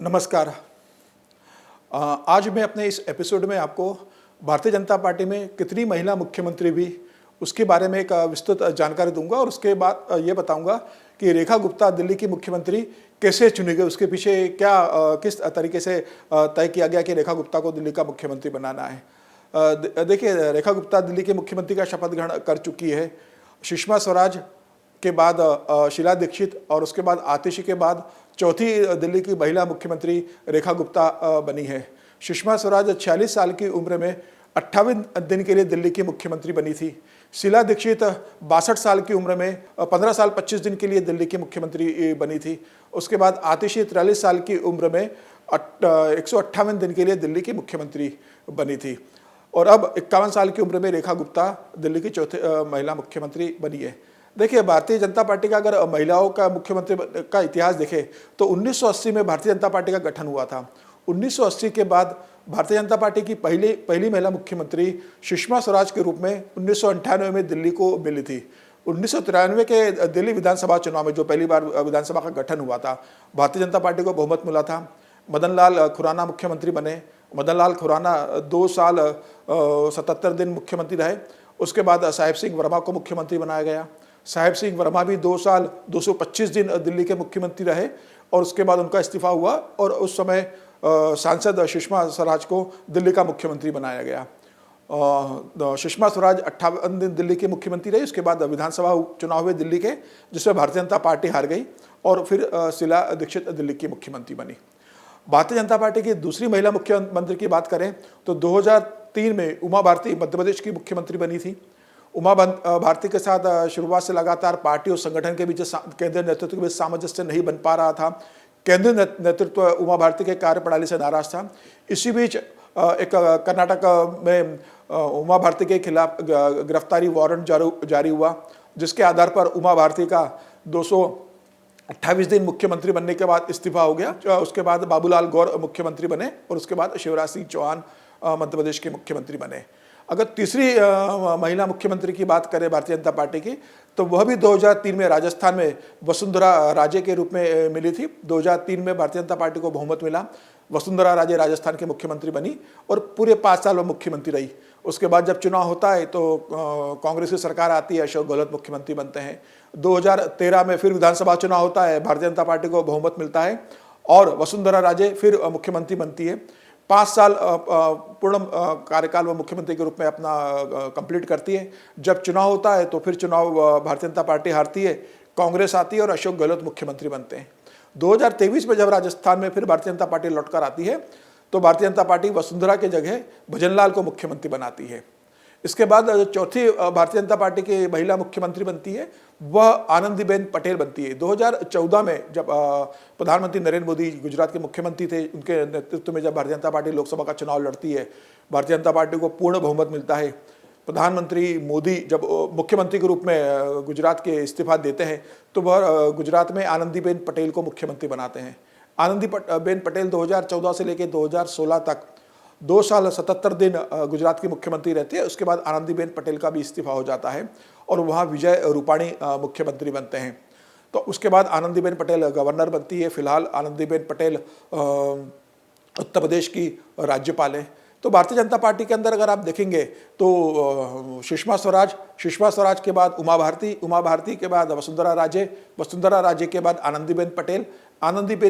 नमस्कार। आज मैं अपने इस एपिसोड में आपको भारतीय जनता पार्टी में कितनी महिला मुख्यमंत्री हुई, उसके बारे में एक विस्तृत जानकारी दूंगा और उसके बाद ये बताऊंगा कि रेखा गुप्ता दिल्ली की मुख्यमंत्री कैसे चुनी गई, उसके पीछे किस तरीके से तय किया गया कि रेखा गुप्ता को दिल्ली का मुख्यमंत्री बनाना है। देखिए, रेखा गुप्ता दिल्ली के मुख्यमंत्री का शपथ ग्रहण कर चुकी है। सुषमा स्वराज के बाद शीला दीक्षित और उसके बाद आतिशी के बाद चौथी दिल्ली की महिला मुख्यमंत्री रेखा गुप्ता बनी है। सुषमा स्वराज 46 साल की उम्र में 28 दिन के लिए दिल्ली की मुख्यमंत्री बनी थी। शीला दीक्षित 62 साल की उम्र में 15 साल 25 दिन के लिए दिल्ली की मुख्यमंत्री बनी थी। उसके बाद आतिशी 43 साल की उम्र में 158 दिन के लिए दिल्ली की मुख्यमंत्री बनी थी और अब 51 साल की उम्र में रेखा गुप्ता दिल्ली की चौथी महिला मुख्यमंत्री बनी है। देखिए, भारतीय जनता पार्टी का अगर महिलाओं का मुख्यमंत्री का इतिहास देखें तो 1980 में भारतीय जनता पार्टी का गठन हुआ था। 1980 के बाद भारतीय जनता पार्टी की पहली महिला मुख्यमंत्री सुषमा स्वराज के रूप में 1998 में दिल्ली को मिली थी। 1993 के दिल्ली विधानसभा चुनाव में जो पहली बार विधानसभा का गठन हुआ था, भारतीय जनता पार्टी को बहुमत मिला था। मदन लाल खुराना मुख्यमंत्री बने। मदन लाल खुराना 2 साल 77 दिन मुख्यमंत्री रहे। उसके बाद साहेब सिंह वर्मा को मुख्यमंत्री बनाया गया। साहेब सिंह वर्मा भी 2 साल 225 दिन दिल्ली के मुख्यमंत्री रहे और उसके बाद उनका इस्तीफा हुआ और उस समय सांसद सुषमा स्वराज को दिल्ली का मुख्यमंत्री बनाया गया। सुषमा स्वराज 58 दिन दिल्ली की मुख्यमंत्री रही। उसके बाद विधानसभा चुनाव हुए दिल्ली के, जिसमें भारतीय जनता पार्टी हार गई और फिर शीला दीक्षित दिल्ली की मुख्यमंत्री बनी। भारतीय जनता पार्टी की दूसरी महिला मुख्यमंत्री की बात करें तो 2003 में उमा भारती मध्य प्रदेश की मुख्यमंत्री बनी थी। उमा भारती के साथ शुरुआत से लगातार पार्टी और संगठन के बीच केंद्रीय नेतृत्व के बीच सामंजस्य नहीं बन पा रहा था। केंद्रीय नेतृत्व उमा भारती के कार्यप्रणाली से नाराज था। इसी बीच एक कर्नाटक में उमा भारती के खिलाफ गिरफ्तारी वारंट जारी हुआ, जिसके आधार पर उमा भारती का 228 दिन मुख्यमंत्री बनने के बाद इस्तीफा हो गया। उसके बाद बाबूलाल गौर मुख्यमंत्री बने और उसके बाद शिवराज सिंह चौहान मध्य प्रदेश के मुख्यमंत्री बने। अगर तीसरी महिला मुख्यमंत्री की बात करें भारतीय जनता पार्टी की, तो वह भी 2003 में राजस्थान में वसुंधरा राजे के रूप में मिली थी। 2003 में भारतीय जनता पार्टी को बहुमत मिला। वसुंधरा राजे राजस्थान के मुख्यमंत्री बनी और पूरे 5 साल वह मुख्यमंत्री रही। उसके बाद जब चुनाव होता है तो कांग्रेस की सरकार आती है, अशोक गहलोत मुख्यमंत्री बनते हैं। 2013 में फिर विधानसभा चुनाव होता है, भारतीय जनता पार्टी को बहुमत मिलता है और वसुंधरा राजे फिर मुख्यमंत्री बनती है। 5 साल पूर्ण कार्यकाल वो मुख्यमंत्री के रूप में अपना कंप्लीट करती है। जब चुनाव होता है तो फिर चुनाव भारतीय जनता पार्टी हारती है, कांग्रेस आती है और अशोक गहलोत मुख्यमंत्री बनते हैं। 2023 में जब राजस्थान में फिर भारतीय जनता पार्टी लौटकर आती है तो भारतीय जनता पार्टी वसुंधरा के जगह भजनलाल को मुख्यमंत्री बनाती है। इसके बाद चौथी भारतीय जनता पार्टी की महिला मुख्यमंत्री बनती है, वह आनंदीबेन पटेल बनती है। 2014 में जब प्रधानमंत्री नरेंद्र मोदी गुजरात के मुख्यमंत्री थे, उनके नेतृत्व में जब भारतीय जनता पार्टी लोकसभा का चुनाव लड़ती है, भारतीय जनता पार्टी को पूर्ण बहुमत मिलता है। प्रधानमंत्री मोदी जब मुख्यमंत्री के रूप में गुजरात के इस्तीफा देते हैं तो वह गुजरात में आनंदीबेन पटेल को मुख्यमंत्री बनाते हैं। आनंदीबेन पटेल 2014 से लेकर 2016 तक 2 साल 77 दिन गुजरात की मुख्यमंत्री रहती है। उसके बाद आनंदीबेन पटेल का भी इस्तीफा हो जाता है और वहाँ विजय रूपाणी मुख्यमंत्री बनते हैं। तो उसके बाद आनंदीबेन पटेल गवर्नर बनती है। फिलहाल आनंदीबेन पटेल उत्तर प्रदेश की राज्यपाल है। तो भारतीय जनता पार्टी के अंदर अगर आप देखेंगे तो सुषमा स्वराज के बाद उमा भारती के बाद वसुंधरा राजे के बाद आनंदीबेन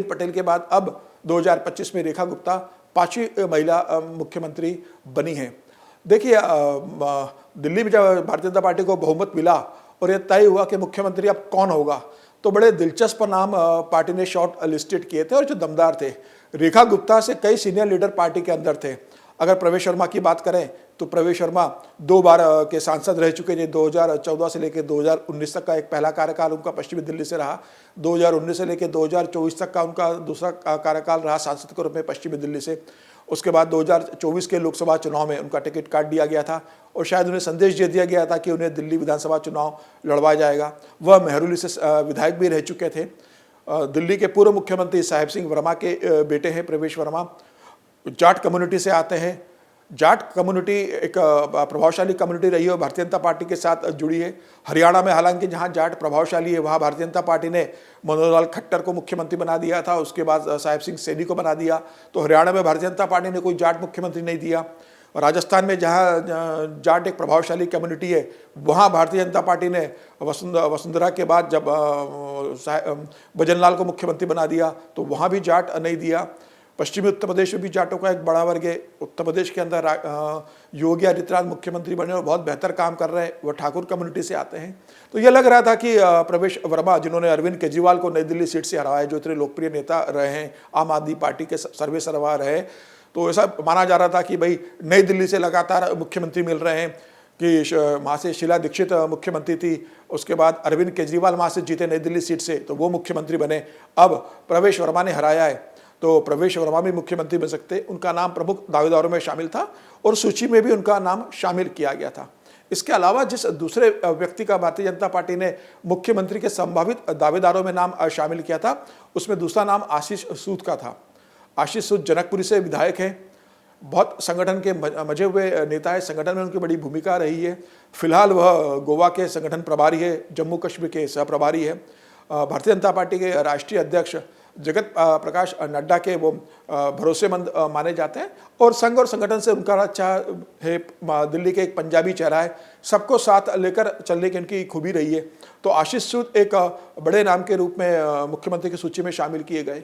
पटेल के बाद अब 2025 में रेखा गुप्ता 5वीं महिला मुख्यमंत्री बनी है। देखिए, दिल्ली में जब भारतीय जनता पार्टी को बहुमत मिला और यह तय हुआ कि मुख्यमंत्री अब कौन होगा, तो बड़े दिलचस्प नाम पार्टी ने शॉर्ट लिस्टेड किए थे और जो दमदार थे। रेखा गुप्ता से कई सीनियर लीडर पार्टी के अंदर थे। अगर प्रवेश शर्मा की बात करें तो प्रवेश शर्मा 2 बार के सांसद रह चुके थे। 2014 से लेकर 2019 तक का एक पहला कार्यकाल उनका पश्चिमी दिल्ली से रहा। 2019 से लेकर 2024 तक का उनका दूसरा कार्यकाल रहा सांसद के रूप में पश्चिमी दिल्ली से। उसके बाद 2024 के लोकसभा चुनाव में उनका टिकट काट दिया गया था और शायद उन्हें संदेश दे दिया गया था कि उन्हें दिल्ली विधानसभा चुनाव लड़वाया जाएगा। वह मेहरौली से विधायक भी रह चुके थे। दिल्ली के पूर्व मुख्यमंत्री साहेब सिंह वर्मा के बेटे हैं प्रवेश वर्मा, जाट कम्युनिटी से आते हैं। जाट कम्युनिटी एक प्रभावशाली कम्युनिटी रही है और भारतीय जनता पार्टी के साथ जुड़ी है। हरियाणा में हालांकि जहां जाट प्रभावशाली है वहां भारतीय जनता पार्टी ने मनोहर लाल खट्टर को मुख्यमंत्री बना दिया था, उसके बाद साहिब सिंह सैनी को बना दिया। तो हरियाणा में भारतीय जनता पार्टी ने कोई जाट मुख्यमंत्री नहीं दिया। और राजस्थान में जहां जाट एक प्रभावशाली कम्युनिटी है वहां भारतीय जनता पार्टी ने वसुंधरा के बाद जब भजन लाल को मुख्यमंत्री बना दिया तो वहां भी जाट नहीं दिया। पश्चिमी उत्तर प्रदेश में भी जाटों का एक बड़ा वर्ग है। उत्तर प्रदेश के अंदर योगी आदित्यनाथ मुख्यमंत्री बने और बहुत बेहतर काम कर रहे हैं, वो ठाकुर कम्युनिटी से आते हैं। तो ये लग रहा था कि प्रवेश वर्मा जिन्होंने अरविंद केजरीवाल को नई दिल्ली सीट से हराया, जो इतने लोकप्रिय नेता रहे हैं, आम आदमी पार्टी के सर्वे सर्वा रहे, तो ऐसा माना जा रहा था कि भाई नई दिल्ली से लगातार मुख्यमंत्री मिल रहे हैं कि वहाँ से शीला दीक्षित मुख्यमंत्री थी, उसके बाद अरविंद केजरीवाल वहाँ से जीते नई दिल्ली सीट से तो वो मुख्यमंत्री बने। अब प्रवेश वर्मा ने हराया है तो प्रवेश वर्मा भी मुख्यमंत्री बन सकते। उनका नाम प्रमुख दावेदारों में शामिल था और सूची में भी उनका नाम शामिल किया गया था। इसके अलावा जिस दूसरे व्यक्ति का भारतीय जनता पार्टी ने मुख्यमंत्री के संभावित दावेदारों में नाम शामिल किया था उसमें दूसरा नाम आशीष सूद का था। आशीष सूद जनकपुरी से विधायक हैं, बहुत संगठन के मजे हुए नेता है, संगठन में उनकी बड़ी भूमिका रही है। फिलहाल वह गोवा के संगठन प्रभारी है, जम्मू कश्मीर के सह प्रभारी है। भारतीय जनता पार्टी के राष्ट्रीय अध्यक्ष जगत प्रकाश नड्डा के वो भरोसेमंद माने जाते हैं और संघ और संगठन से उनका अच्छा है। दिल्ली के एक पंजाबी चेहरा है, सबको साथ लेकर चलने की उनकी खूबी रही है। तो आशीष सूद एक बड़े नाम के रूप में मुख्यमंत्री की सूची में शामिल किए गए।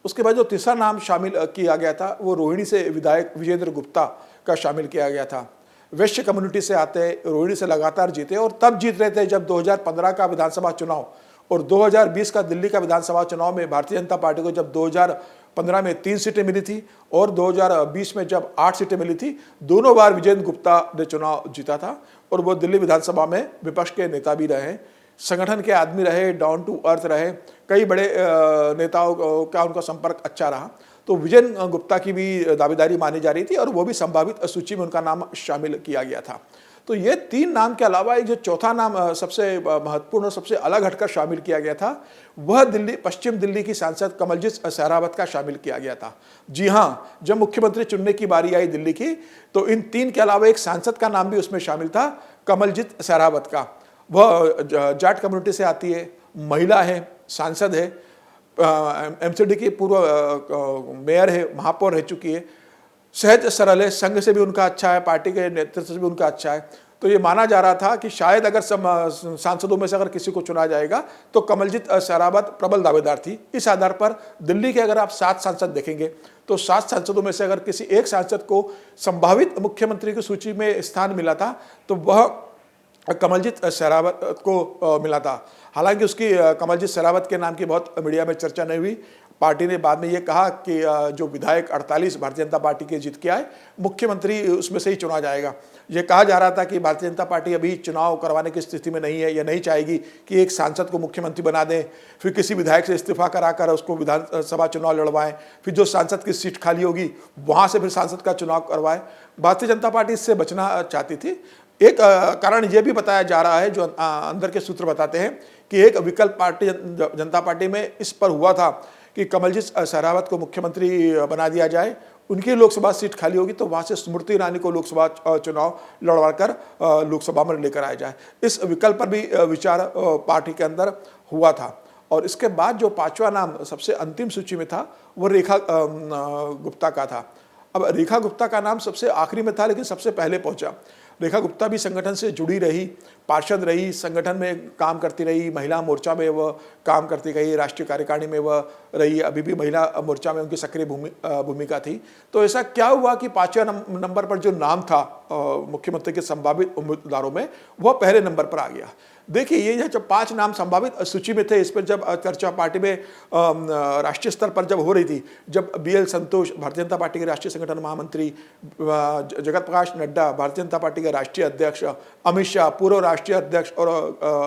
उसके बाद जो तीसरा नाम शामिल किया गया था वो रोहिणी से विधायक विजेंद्र गुप्ता का शामिल किया गया था। वैश्य कम्युनिटी से आते, रोहिणी से लगातार जीते और तब जीत रहे थे जब 2015 का विधानसभा चुनाव और 2020 का दिल्ली का विधानसभा चुनाव में भारतीय जनता पार्टी को जब 2015 में 3 सीटें मिली थी और 2020 में जब 8 सीटें मिली थी, दोनों बार विजेंद्र गुप्ता ने चुनाव जीता था और वो दिल्ली विधानसभा में विपक्ष के नेता भी रहे, संगठन के आदमी रहे, डाउन टू अर्थ रहे, कई बड़े नेताओं का उनका संपर्क अच्छा रहा। तो विजेंद्र गुप्ता की भी दावेदारी मानी जा रही थी और वो भी संभावित सूची में उनका नाम शामिल किया गया था। तो ये 3 नाम के अलावा एक जो चौथा नाम सबसे महत्वपूर्ण और सबसे अलग हटकर शामिल किया गया था वह पश्चिम दिल्ली की सांसद कमलजीत सहरावत का शामिल किया गया था। जी हाँ, जब मुख्यमंत्री चुनने की बारी आई दिल्ली की तो इन 3 के अलावा एक सांसद का नाम भी उसमें शामिल था, कमलजीत सहरावत का। वह जाट कम्युनिटी से आती है, महिला है, सांसद है, एमसीडी की पूर्व मेयर है, महापौर रह चुकी है, सहज सरल है, संघ से भी उनका अच्छा है, पार्टी के नेतृत्व से भी उनका अच्छा है। तो ये माना जा रहा था कि शायद अगर सांसदों में से अगर किसी को चुना जाएगा तो कमलजीत सहरावत प्रबल दावेदार थी। इस आधार पर दिल्ली के अगर आप 7 सांसद देखेंगे तो 7 सांसदों में से अगर किसी एक सांसद को संभावित मुख्यमंत्री की सूची में स्थान मिला था तो वह कमलजीत सहरावत को मिला था। हालांकि उसकी कमलजीत सहरावत के नाम की बहुत मीडिया में चर्चा नहीं हुई। पार्टी ने बाद में ये कहा कि जो विधायक 48 भारतीय जनता पार्टी के जीत के आए, मुख्यमंत्री उसमें से ही चुना जाएगा। ये कहा जा रहा था कि भारतीय जनता पार्टी अभी चुनाव करवाने की स्थिति में नहीं है, या नहीं चाहेगी कि एक सांसद को मुख्यमंत्री बना दें, फिर किसी विधायक से इस्तीफा कराकर उसको विधानसभा चुनाव लड़वाएं, फिर जो सांसद की सीट खाली होगी वहाँ से फिर सांसद का चुनाव करवाएं। भारतीय जनता पार्टी इससे बचना चाहती थी। एक कारण यह भी बताया जा रहा है, जो अंदर के सूत्र बताते हैं, कि एक विकल्प पार्टी जनता पार्टी में इस पर हुआ था कि कमलजीत सहरावत को मुख्यमंत्री बना दिया जाए, उनकी लोकसभा सीट खाली होगी तो वहाँ से स्मृति ईरानी को लोकसभा चुनाव लड़वाकर लोकसभा में लेकर आया जाए। इस विकल्प पर भी विचार पार्टी के अंदर हुआ था। और इसके बाद जो 5वां नाम सबसे अंतिम सूची में था वो रेखा गुप्ता का था। अब रेखा गुप्ता का नाम सबसे आखिरी में था लेकिन सबसे पहले पहुंचा। रेखा गुप्ता भी संगठन से जुड़ी रही, पार्षद रही, संगठन में काम करती रही, महिला मोर्चा में वह काम करती रही, राष्ट्रीय कार्यकारिणी में वह रही, अभी भी महिला मोर्चा में उनकी सक्रिय भूमिका थी। तो ऐसा क्या हुआ कि 5वें नंबर पर जो नाम था मुख्यमंत्री के संभावित उम्मीदवारों में, वह पहले नंबर पर आ गया। देखिए, ये जब 5 नाम संभावित सूची में थे, इस पर जब चर्चा पार्टी में राष्ट्रीय स्तर पर जब हो रही थी, जब BL संतोष भारतीय जनता पार्टी के राष्ट्रीय संगठन महामंत्री, जगत प्रकाश नड्डा भारतीय जनता पार्टी के राष्ट्रीय अध्यक्ष, अमित शाह पूर्व राष्ट्रीय अध्यक्ष और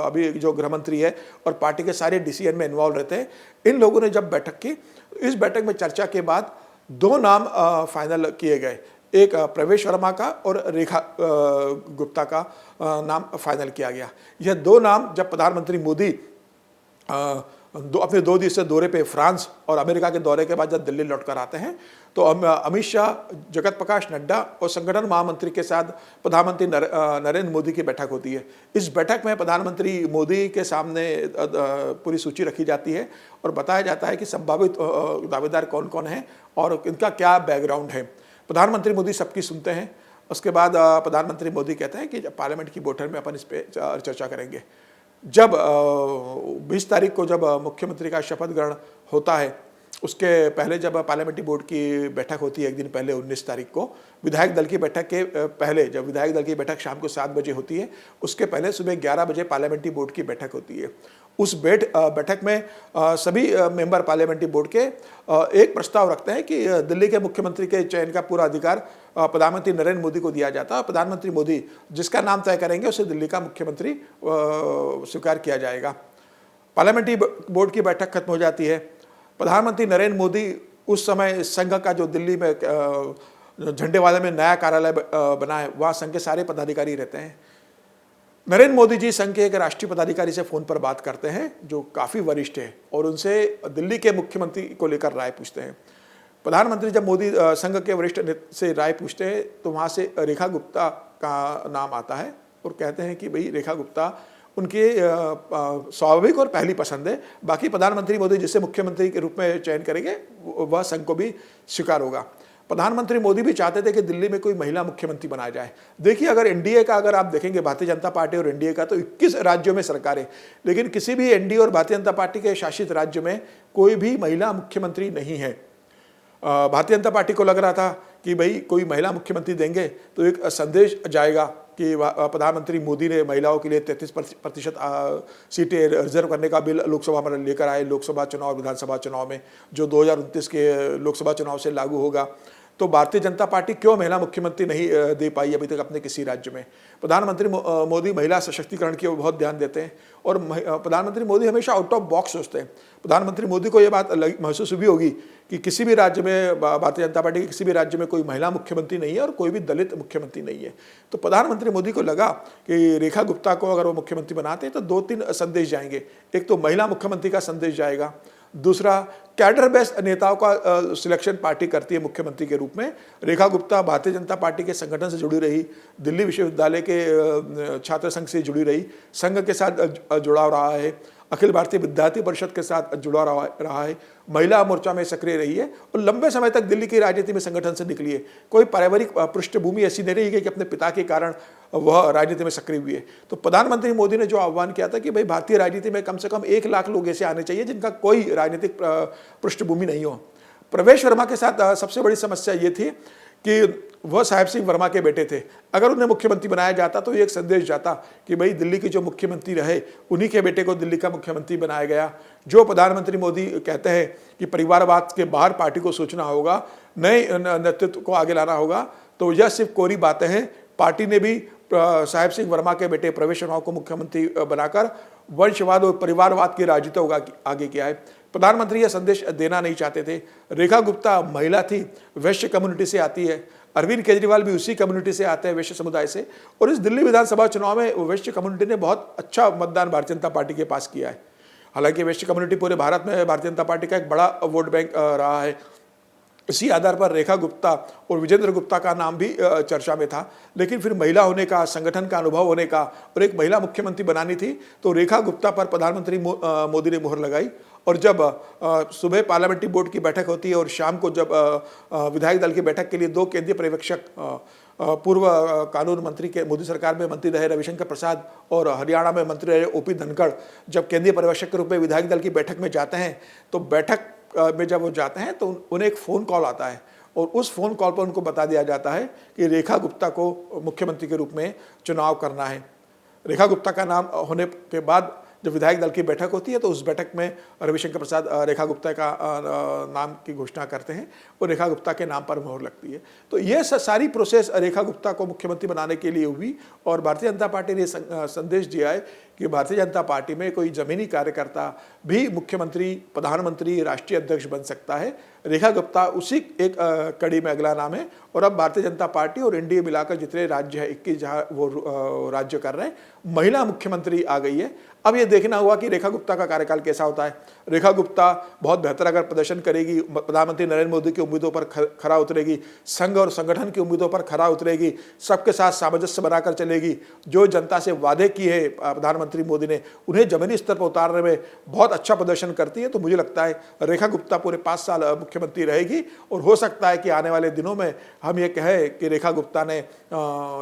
अभी जो गृह मंत्री है और पार्टी के सारे डिसीजन में इन्वॉल्व रहते हैं, इन लोगों ने जब बैठक की, इस बैठक में चर्चा के बाद 2 नाम फाइनल किए गए। एक प्रवेश वर्मा का और रेखा गुप्ता का नाम फाइनल किया गया। यह 2 नाम जब प्रधानमंत्री मोदी अपने 2 दिवसीय दौरे पे फ्रांस और अमेरिका के दौरे के बाद जब दिल्ली लौट कर आते हैं तो अमित शाह, जगत प्रकाश नड्डा और संगठन महामंत्री के साथ प्रधानमंत्री नरेंद्र मोदी की बैठक होती है। इस बैठक में प्रधानमंत्री मोदी के सामने पूरी सूची रखी जाती है और बताया जाता है कि संभावित दावेदार कौन कौन हैं और इनका क्या बैकग्राउंड है। प्रधानमंत्री मोदी सबकी सुनते हैं। उसके बाद प्रधानमंत्री मोदी कहते हैं कि पार्लियामेंट की बैठक में अपन इस पर चर्चा करेंगे। जब 20 तारीख को जब मुख्यमंत्री का शपथ ग्रहण होता है, उसके पहले जब पार्लियामेंट्री बोर्ड की बैठक होती है एक दिन पहले 19 तारीख को, विधायक दल की बैठक के पहले, जब विधायक दल की बैठक शाम को 7 बजे होती है, उसके पहले सुबह 11 बजे पार्लियामेंट्री बोर्ड की बैठक होती है। उस बैठक में सभी मेंबर पार्लियामेंट्री बोर्ड के एक प्रस्ताव रखते हैं कि दिल्ली के मुख्यमंत्री के चयन का पूरा अधिकार प्रधानमंत्री नरेंद्र मोदी को दिया जाता है। प्रधानमंत्री मोदी जिसका नाम तय करेंगे उसे दिल्ली का मुख्यमंत्री स्वीकार किया जाएगा। पार्लियामेंट्री बोर्ड की बैठक खत्म हो जाती है। प्रधानमंत्री नरेंद्र मोदी उस समय संघ का जो दिल्ली में झंडे वाले में नया कार्यालय बना है, वहाँ संघ के सारे पदाधिकारी रहते हैं। नरेंद्र मोदी जी संघ के एक राष्ट्रीय पदाधिकारी से फोन पर बात करते हैं जो काफ़ी वरिष्ठ है और उनसे दिल्ली के मुख्यमंत्री को लेकर राय पूछते हैं। प्रधानमंत्री जब मोदी संघ के वरिष्ठ से राय पूछते हैं तो वहाँ से रेखा गुप्ता का नाम आता है और कहते हैं कि भाई रेखा गुप्ता उनके स्वाभाविक और पहली पसंद है। बाकी प्रधानमंत्री मोदी जिसे मुख्यमंत्री के रूप में चयन करेंगे वह संघ को भी स्वीकार होगा। प्रधानमंत्री मोदी भी चाहते थे कि दिल्ली में कोई महिला मुख्यमंत्री बनाया जाए। देखिए, अगर एनडीए का अगर आप देखेंगे, भारतीय जनता पार्टी और एनडीए का, तो 21 राज्यों में सरकार है, लेकिन किसी भी एनडीए और भारतीय जनता पार्टी के शासित राज्य में कोई भी महिला मुख्यमंत्री नहीं है। भारतीय जनता पार्टी को लग रहा था कि भाई कोई महिला मुख्यमंत्री देंगे तो एक संदेश जाएगा कि प्रधानमंत्री मोदी ने महिलाओं के लिए 33% सीटें रिजर्व करने का बिल लोकसभा में लेकर आए, लोकसभा चुनाव, विधानसभा चुनाव में, जो 2029 के लोकसभा चुनाव से लागू होगा। तो भारतीय जनता पार्टी क्यों महिला मुख्यमंत्री नहीं दे पाई अभी तक अपने किसी राज्य में। प्रधानमंत्री मोदी महिला सशक्तिकरण की ओर बहुत ध्यान देते हैं और प्रधानमंत्री मोदी हमेशा आउट ऑफ बॉक्स सोचते हैं। प्रधानमंत्री मोदी को ये बात महसूस भी होगी कि किसी भी राज्य में, भारतीय जनता पार्टी के किसी भी राज्य में कोई महिला मुख्यमंत्री नहीं है और कोई भी दलित मुख्यमंत्री नहीं है। तो प्रधानमंत्री मोदी को लगा कि रेखा गुप्ता को अगर वो मुख्यमंत्री बनाते हैं तो 2-3 संदेश जाएंगे। एक तो महिला मुख्यमंत्री का संदेश जाएगा, दूसरा कैडर बेस्ड नेताओं का सिलेक्शन पार्टी करती है मुख्यमंत्री के रूप में। रेखा गुप्ता भारतीय जनता पार्टी के संगठन से जुड़ी रही, दिल्ली विश्वविद्यालय के छात्र संघ से जुड़ी रही, संघ के साथ जुड़ाव रहा है, अखिल भारतीय विद्यार्थी परिषद के साथ जुड़ा रहा है, महिला मोर्चा में सक्रिय रही है और लंबे समय तक दिल्ली की राजनीति में संगठन से निकली है। कोई पारिवारिक पृष्ठभूमि ऐसी नहीं रही कि अपने पिता के कारण वह राजनीति में सक्रिय हुई है। तो प्रधानमंत्री मोदी ने जो आह्वान किया था कि भाई भारतीय राजनीति में कम से कम 1 लाख लोग ऐसे आने चाहिए जिनका कोई राजनीतिक पृष्ठभूमि नहीं हो। प्रवेश वर्मा के साथ सबसे बड़ी समस्या ये थी कि वह साहेब सिंह वर्मा के बेटे थे। अगर उन्हें मुख्यमंत्री बनाया जाता तो एक संदेश जाता कि भाई दिल्ली की जो मुख्यमंत्री रहे उन्हीं के बेटे को दिल्ली का मुख्यमंत्री बनाया गया। जो प्रधानमंत्री मोदी कहते हैं कि परिवारवाद के बाहर पार्टी को सोचना होगा, नए नेतृत्व को आगे लाना होगा, तो यह सिर्फ कोरी बातें हैं। पार्टी ने भी साहेब सिंह वर्मा के बेटे प्रवेश वर्मा को मुख्यमंत्री बनाकर वंशवाद और परिवारवाद की राजनीति को आगे किया है। प्रधानमंत्री यह संदेश देना नहीं चाहते थे। रेखा गुप्ता महिला थी, वैश्य कम्युनिटी से आती है। अरविंद केजरीवाल भी उसी कम्युनिटी से आते हैं, वैश्य समुदाय से। और इस दिल्ली विधानसभा चुनाव में वैश्य कम्युनिटी ने बहुत अच्छा मतदान भारतीय जनता पार्टी के पास किया है। हालांकि वैश्य कम्युनिटी पूरे भारत में भारतीय जनता पार्टी का एक बड़ा वोट बैंक रहा है। इसी आधार पर रेखा गुप्ता और विजेंद्र गुप्ता का नाम भी चर्चा में था, लेकिन फिर महिला होने का, संगठन का अनुभव होने का और एक महिला मुख्यमंत्री बनानी थी, तो रेखा गुप्ता पर प्रधानमंत्री मोदी ने मुहर लगाई। और जब सुबह पार्लियामेंट्री बोर्ड की बैठक होती है और शाम को जब विधायक दल की बैठक के लिए 2 केंद्रीय पर्यवेक्षक, पूर्व कानून मंत्री के मोदी सरकार में मंत्री रहे रविशंकर प्रसाद और हरियाणा में मंत्री रहे ओपी धनखड़, जब केंद्रीय पर्यवेक्षक के रूप में विधायक दल की बैठक में जाते हैं, तो बैठक में जब वो जाते हैं तो उन्हें एक फ़ोन कॉल आता है और उस फ़ोन कॉल पर उनको बता दिया जाता है कि रेखा गुप्ता को मुख्यमंत्री के रूप में चुनाव करना है। रेखा गुप्ता का नाम होने के बाद जब विधायक दल की बैठक होती है तो उस बैठक में रविशंकर प्रसाद रेखा गुप्ता का नाम की घोषणा करते हैं और रेखा गुप्ता के नाम पर मोहर लगती है। तो ये सारी प्रोसेस रेखा गुप्ता को मुख्यमंत्री बनाने के लिए हुई और भारतीय जनता पार्टी ने संदेश दिया है कि भारतीय जनता पार्टी में कोई जमीनी कार्यकर्ता भी मुख्यमंत्री, प्रधानमंत्री, राष्ट्रीय अध्यक्ष बन सकता है। रेखा गुप्ता उसी एक कड़ी में अगला नाम है। और अब भारतीय जनता पार्टी और एनडीए मिलाकर जितने राज्य है 21 जहां वो राज्य कर रहे हैं, महिला मुख्यमंत्री आ गई है। अब ये देखना हुआ कि रेखा गुप्ता का कार्यकाल कैसा होता है। रेखा गुप्ता बहुत बेहतर अगर प्रदर्शन करेगी, प्रधानमंत्री नरेंद्र मोदी की उम्मीदों पर खरा उतरेगी, संघ और संगठन की उम्मीदों पर खरा उतरेगी, सबके साथ सामंजस्य बनाकर चलेगी, जो जनता से वादे किए है प्रधानमंत्री मोदी ने उन्हें जमीनी स्तर पर उतारने में बहुत अच्छा प्रदर्शन करती है, तो मुझे लगता है रेखा गुप्ता पूरे 5 साल मुख्यमंत्री रहेगी। और हो सकता है कि आने वाले दिनों में हम ये कहें कि रेखा गुप्ता ने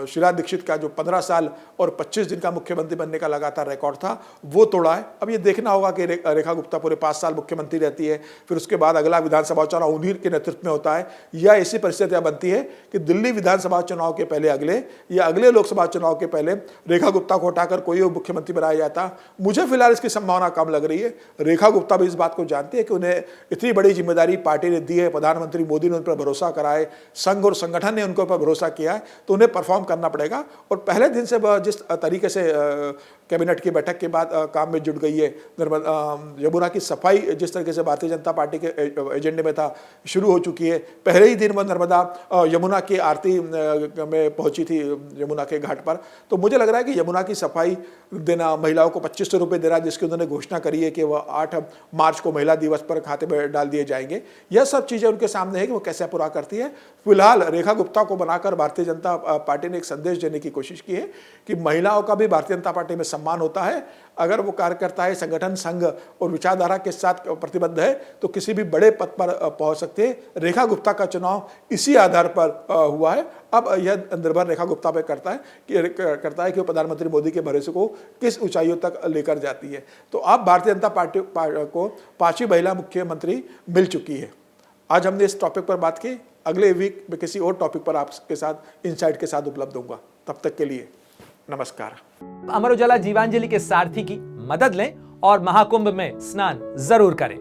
शीला दीक्षित का जो 15 साल और 25 दिन का मुख्यमंत्री बनने का लगातार रिकॉर्ड था वो तोड़ा है। अब ये देखना होगा कि रेखा गुप्ता पूरे 5 साल मुख्यमंत्री रहती है, फिर उसके बाद अगला विधानसभा चुनाव उन्हीं के नेतृत्व में होता है, या ऐसी परिस्थितियां बनती है कि दिल्ली विधानसभा चुनाव के पहले अगले या अगले लोकसभा चुनाव के पहले रेखा गुप्ता को हटाकर कोई और मुख्यमंत्री बनाया जाता। मुझे फिलहाल इसकी संभावना कम लग रही है। रेखा गुप्ता भी इस बात को जानती है कि उन्हें इतनी बड़ी जिम्मेदारी पार्टी ने दी है, प्रधानमंत्री मोदी ने उन पर भरोसा करा है, संघ और संगठन ने उनके ऊपर भरोसा किया है, तो उन्हें परफॉर्म करना पड़ेगा। और पहले दिन से वह जिस तरीके से कैबिनेट की बैठक के बाद काम में जुट गई है, यमुना की सफाई जिस तरीके से भारतीय जनता पार्टी के एजेंडे में था शुरू हो चुकी है। पहले ही दिन वह नर्मदा यमुना की आरती में पहुंची थी यमुना के घाट पर। तो मुझे लग रहा है कि यमुना की सफाई देना, महिलाओं को 2500 रुपये देना, जिसकी उन्होंने घोषणा करी है कि वह 8 मार्च को महिला दिवस पर खाते में डाल दिए जाएंगे, यह सब चीज़ें उनके सामने है कि वो कैसे पूरा करती है। फिलहाल रेखा गुप्ता को बनाकर भारतीय जनता पार्टी ने एक संदेश देने की कोशिश की है कि महिलाओं का भी भारतीय जनता पार्टी में सम्मान होता है। अगर वो कार्यकर्ता है, संगठन, संघ और विचारधारा के साथ प्रतिबद्ध है तो किसी भी बड़े पद पर पहुंच सकते हैं। रेखा गुप्ता का चुनाव इसी आधार पर हुआ है। अब यह निर्भर रेखा गुप्ता पर करता है कि वो प्रधानमंत्री मोदी के भरोसे को किस ऊंचाइयों तक लेकर जाती है। तो अब भारतीय जनता पार्टी को 5वीं महिला मुख्यमंत्री मिल चुकी है। आज हमने इस टॉपिक पर बात की। अगले वीक में किसी और टॉपिक पर आपके साथ इनसाइट के साथ उपलब्ध होऊंगा। तब तक के लिए नमस्कार। अमर उजाला जीवांजलि के सारथी की मदद लें और महाकुंभ में स्नान जरूर करें।